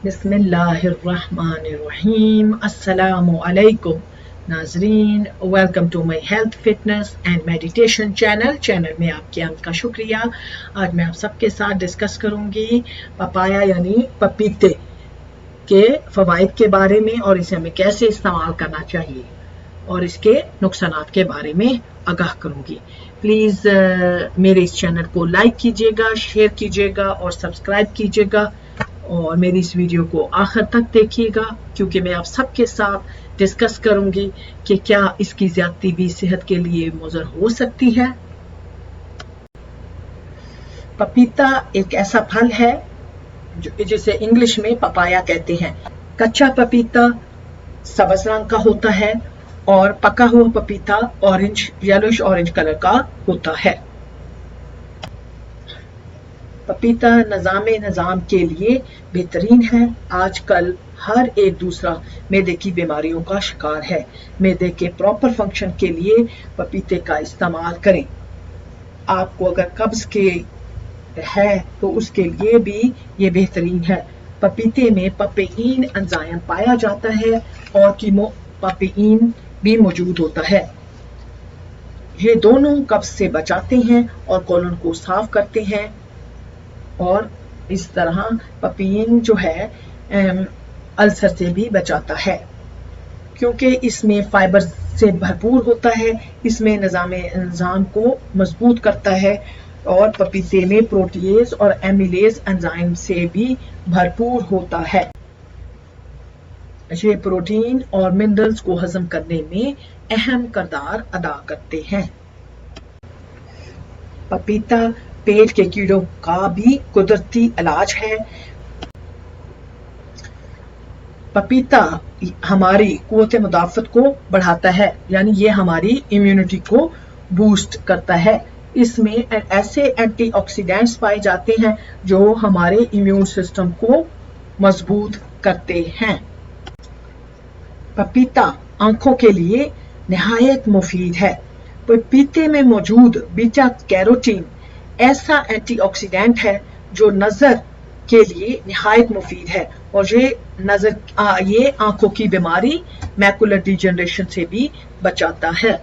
बिस्मिल्लाहिर्रहमानिर्रहीम। अस्सलामु अलैकुम नाजरीन, welcome to my health fitness and meditation channel में आपके आमद का शुक्रिया। आज मैं आप सबके साथ डिस्कस करूंगी पपाया यानी पपीते के फ़वाइद के बारे में और इसे हमें कैसे इस्तेमाल करना चाहिए और इसके नुकसानात के बारे में आगाह करूंगी। प्लीज़ मेरे इस चैनल को लाइक कीजिएगा, शेयर कीजिएगा और सब्सक्राइब कीजिएगा और मेरी इस वीडियो को आखिर तक देखिएगा, क्योंकि मैं आप सबके साथ डिस्कस करूंगी कि क्या इसकी ज्यादती भी सेहत के लिए मुज़र हो सकती है। पपीता एक ऐसा फल है जिसे इंग्लिश में पपाया कहते हैं। कच्चा पपीता सब्ज रंग का होता है और पका हुआ पपीता येलोइश ऑरेंज कलर का होता है। पपीता निज़ाम के लिए बेहतरीन है। आजकल हर एक दूसरा मैदे की बीमारियों का शिकार है। मैदे के प्रॉपर फंक्शन के लिए पपीते का इस्तेमाल करें। आपको अगर कब्ज के है तो उसके लिए भी ये बेहतरीन है। पपीते में पपेइन एंजाइम पाया जाता है और कीमोपपेइन भी मौजूद होता है। ये दोनों कब्ज से बचाते हैं और कोलन को साफ करते हैं और इस तरह पपेइन जो है अल्सर से भी बचाता है, क्योंकि इसमें फाइबर से भरपूर होता है। इसमें निज़ाम को मजबूत करता है और पपीते में प्रोटीएज और एमिलेज एंजाइम से भी भरपूर होता है। ये प्रोटीन और मिनरल्स को हजम करने में अहम किरदार अदा करते हैं। पपीता पेट के कीड़ों का भी कुदरती इलाज है। पपीता हमारी कुव्वत मुदाफ़त को बढ़ाता है, यानी ये हमारी इम्यूनिटी को बूस्ट करता है। इसमें ऐसे एंटीऑक्सीडेंट्स पाए जाते हैं जो हमारे इम्यून सिस्टम को मजबूत करते हैं। पपीता आंखों के लिए निहायत मुफीद है। पपीते में मौजूद बीटा कैरोटीन ऐसा एंटीऑक्सीडेंट है जो नजर के लिए निहायत मुफीद है और ये आंखों की बीमारी मैकुलर डिजेनरेशन से भी बचाता है।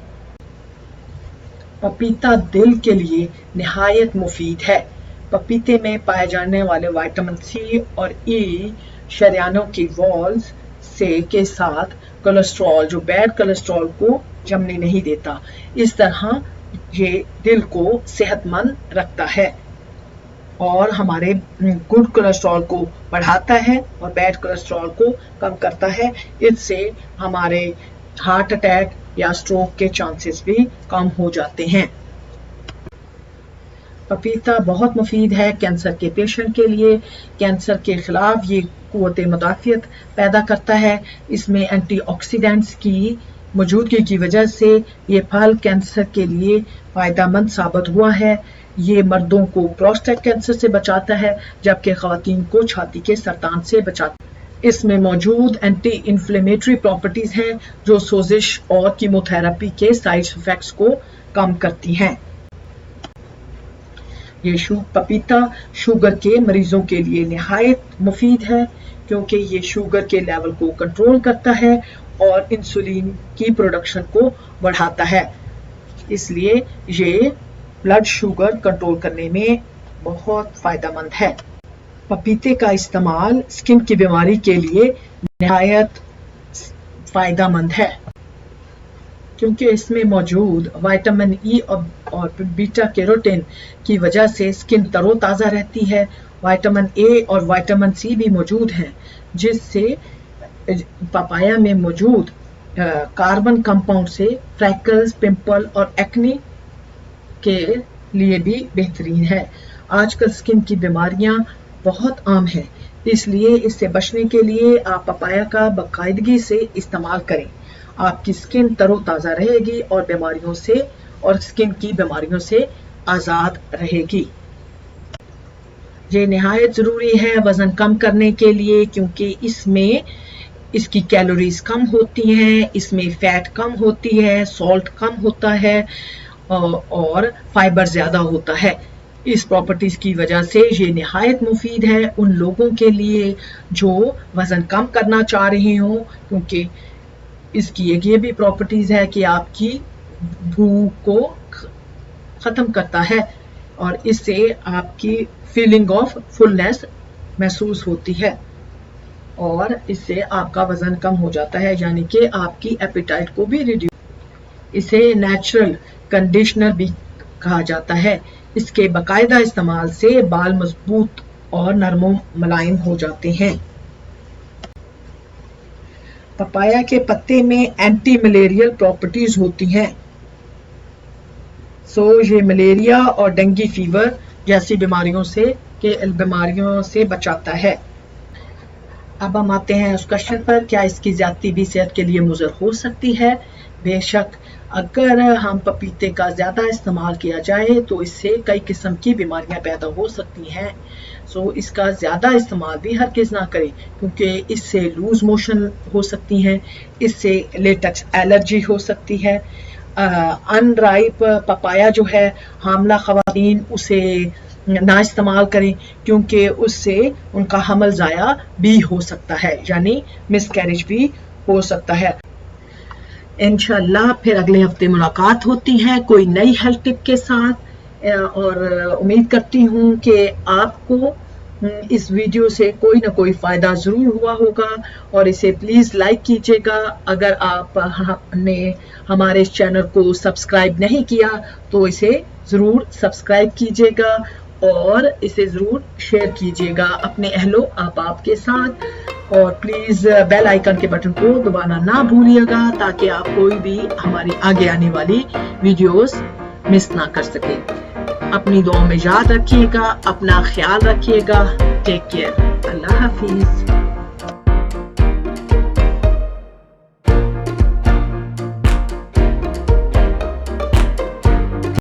पपीता दिल के लिए निहायत मुफीद है। पपीते में पाए जाने वाले विटामिन सी और ई शरियानों की वॉल्स के साथ कोलेस्ट्रॉल, जो बैड कोलेस्ट्रॉल को जमने नहीं देता। इस तरह ये दिल को सेहतमंद रखता है और हमारे गुड कोलेस्ट्रॉल को बढ़ाता है और बैड कोलेस्ट्रॉल को कम करता है। इससे हमारे हार्ट अटैक या स्ट्रोक के चांसेस भी कम हो जाते हैं। पपीता बहुत मुफीद है कैंसर के पेशेंट के लिए। कैंसर के खिलाफ ये कुव्वत मुदाफ़ियत पैदा करता है। इसमें एंटीऑक्सीडेंट्स की मौजूदगी की वजह से ये फल कैंसर के लिए फ़ायदेमंद साबित हुआ है। ये मर्दों को प्रोस्टेट कैंसर से बचाता है, जबकि ख़वातीन को छाती के सरतान से बचाता है। इसमें मौजूद एंटी इन्फ्लेमेटरी प्रॉपर्टीज़ हैं जो सोजिश और कीमोथेरेपी के साइड इफ़ेक्ट्स को कम करती हैं। ये पपीता शुगर के मरीजों के लिए निहायत मुफीद है, क्योंकि ये शुगर के लेवल को कंट्रोल करता है और इंसुलिन की प्रोडक्शन को बढ़ाता है। इसलिए ये ब्लड शुगर कंट्रोल करने में बहुत फायदेमंद है। पपीते का इस्तेमाल स्किन की बीमारी के लिए निहायत फायदेमंद है, क्योंकि इसमें मौजूद विटामिन ई और बीटा कैरोटीन की वजह से स्किन तरोताज़ा रहती है। विटामिन ए और विटामिन सी भी मौजूद हैं, जिससे पपाया में मौजूद कार्बन कंपाउंड से फ्रैकल्स, पिंपल और एक्ने के लिए भी बेहतरीन है। आजकल स्किन की बीमारियां बहुत आम हैं, इसलिए इससे बचने के लिए आप पपाया का बाकायदगी से इस्तेमाल करें। आपकी स्किन तरोताज़ा रहेगी और स्किन की बीमारियों से आज़ाद रहेगी। ये निहायत ज़रूरी है वज़न कम करने के लिए, क्योंकि इसकी कैलोरीज कम होती हैं, इसमें फैट कम होती है, सॉल्ट कम होता है और फाइबर ज़्यादा होता है। اس پراپرٹیز کی وجہ سے یہ نہایت مفید ہے ان لوگوں کے لیے جو وزن کم کرنا چاہ رہے ہوں، کیونکہ اس کی ایک یہ بھی پراپرٹیز ہے کہ آپ کی بھوک کو ختم کرتا ہے اور اس سے آپ کی فیلنگ آف فلنس محسوس ہوتی ہے اور اس سے آپ کا وزن کم ہو جاتا ہے، یعنی کہ آپ کی ایپیٹائٹ کو بھی ریڈیوس۔ اسے نیچرل کنڈیشنر بھی کہا جاتا ہے۔ اس کے باقاعدہ استعمال سے بال مضبوط اور نرم و ملائم ہو جاتے ہیں۔ پپایا کے پتے میں اینٹی ملیریل پراپرٹیز ہوتی ہیں، یہ ملیریا اور ڈینگی فیور جیسی بیماریوں سے بچاتا ہے۔ اب ہم آتے ہیں اس کوشچن پر، کیا اس کی زیادتی بھی صحت کے لیے مضر ہو سکتی ہے؟ بے شک، اگر ہم پپیتے کا زیادہ استعمال کیا جائے تو اس سے کئی قسم کی بیماریاں پیدا ہو سکتی ہیں۔ اس کا زیادہ استعمال بھی ہرگز نہ کریں، کیونکہ اس سے لوز موشن ہو سکتی ہیں، اس سے لیٹکس الرجی ہو سکتی ہے۔ ان رائپ پپایا جو ہے، حاملہ خواتین اسے نہ استعمال کریں، کیونکہ اس سے ان کا حمل ضائع بھی ہو سکتا ہے، یعنی مس کیریج بھی ہو سکتا ہے۔ انشاءاللہ پھر اگلے ہفتے ملاقات ہوتی ہے کوئی نئی ہیلتھ ٹپ کے ساتھ، اور امید کرتی ہوں کہ آپ کو اس ویڈیو سے کوئی نہ کوئی فائدہ ضرور ہوا ہوگا، اور اسے پلیز لائک کیجیے گا۔ اگر آپ نے ہمارے اس چینل کو سبسکرائب نہیں کیا تو اسے ضرور سبسکرائب کیجیے گا اور اسے ضرور شیئر کیجیے گا اپنے اہل و احباب کے ساتھ، اور پلیز بیل آئیکن کے بٹن کو دبانا نہ بھولیے گا تاکہ آپ کوئی بھی ہماری آگے آنے والی ویڈیوز مس نہ کر سکیں۔ اپنی دعاؤں میں یاد رکھیے گا، اپنا خیال رکھیے گا۔ ٹیک کیئر، اللہ حافظ۔